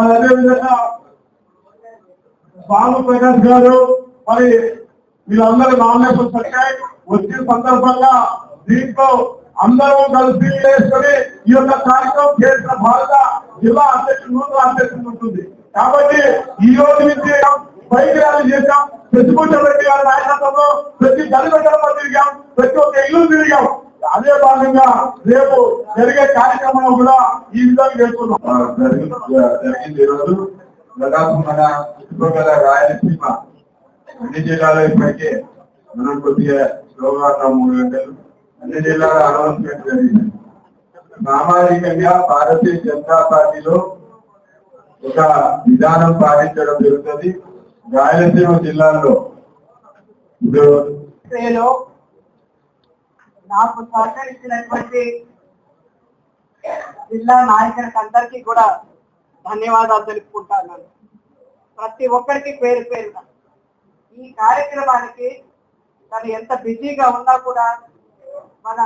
అదేవిధంగా బాలు ప్రకాష్ గారు మరి వీళ్ళందరూ నామినేషన్ వచ్చాయి. వచ్చిన సందర్భంగా దీంట్లో అందరూ కలిసి వేసుకొని ఈ యొక్క కార్యక్రమం చేసిన భారత జిల్లా అధ్యక్షుడు నూతన అధ్యక్షుడు ఉంటుంది. కాబట్టి ఈ రోజు నుంచి బైక్ ర్యాలీ చేశాం. ప్రతిపక్షరెడ్డి గారి నాయకత్వంలో ప్రతి గడిగడలో తిరిగాం, ప్రతి ఒక్క ఇల్లు తిరిగాం. అదే భాగంగా రేపు జరిగే కార్యక్రమంలో కూడా ఈ విధంగా చేస్తున్నాం. జరిగింది ఈరోజు దాదాపు మన చుట్టుపక్కల రాయలసీమ అన్ని జిల్లాలో ఇప్పటికే మనం కొద్దిగా స్లోగా 3 గంటలు అన్ని జిల్లాలో అనౌన్స్మెంట్ జరిగింది. సామాజికంగా భారతీయ జనతా పార్టీలో ఒక విధానం పాటించడం జరుగుతుంది. రాయలసీమ జిల్లాల్లో నాకు సహకరించినటువంటి జిల్లా నాయకులకు అందరికీ కూడా ధన్యవాదాలు తెలుపుకుంటాను. ప్రతి ఒక్కరికి పేరు పేరున ఈ కార్యక్రమానికి తను ఎంత బిజీగా ఉన్నా కూడా మన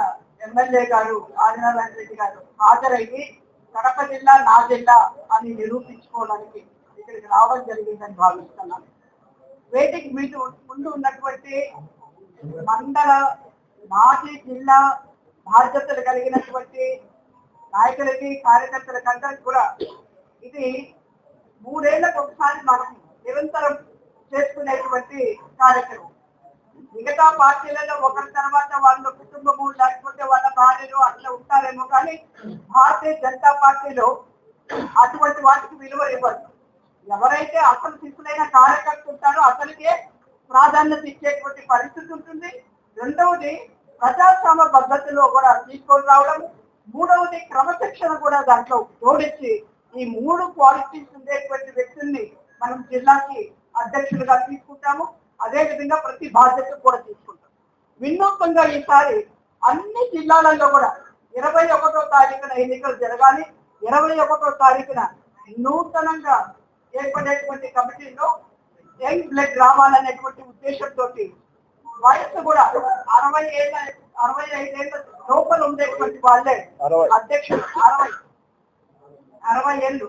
ఎమ్మెల్యే గారు ఆదినారాయణ రెడ్డి గారు హాజరయ్యి కడప జిల్లా నా జిల్లా అని నిరూపించుకోవడానికి ఇక్కడికి రావడం జరిగిందని భావిస్తున్నాను. వేదిక మీద ముందు ఉన్నటువంటి మండల మాజీ జిల్లా బాధ్యతలు కలిగినటువంటి నాయకులకి కార్యకర్తలకు అందరికి కూడా ఇది 3 ఏళ్లకు ఒకసారి మనం నిరంతరం చేసుకునేటువంటి కార్యక్రమం. మిగతా పార్టీలలో ఒకరి తర్వాత వాళ్ళ కుటుంబము లేకపోతే వాళ్ళ భార్యలు అట్లా ఉంటారేమో, కానీ భారతీయ జనతా పార్టీలో అటువంటి వాటికి విలువ ఇవ్వదు. ఎవరైతే అసలు శిశులైన కార్యకర్త ఉంటారో అతనికే ప్రాధాన్యత ఇచ్చేటువంటి పరిస్థితి ఉంటుంది. రెండవది ప్రజాస్వామ్య పద్ధతిలో కూడా తీసుకొని రావడం, మూడవది క్రమశిక్షణ కూడా దాంట్లో జోడించి ఈ 3 క్వాలిటీస్ ఉండేటువంటి వ్యక్తుల్ని మనం జిల్లాకి అధ్యక్షులుగా తీసుకుంటాము. అదే విధంగా ప్రతి బాధ్యత కూడా తీసుకుంటాం. వినూత్నంగా ఈసారి అన్ని జిల్లాలలో కూడా 21వ తారీఖున ఎన్నికలు జరగాలి. 21వ తారీఖున నూతనంగా ఏర్పడేటువంటి కమిటీలో యంగ్ బ్లడ్ రావాలనేటువంటి ఉద్దేశంతో వయసు కూడా 65 ఏళ్ళ లోపల ఉండేటువంటి వాళ్ళే అధ్యక్షులు. 60 ఏళ్ళు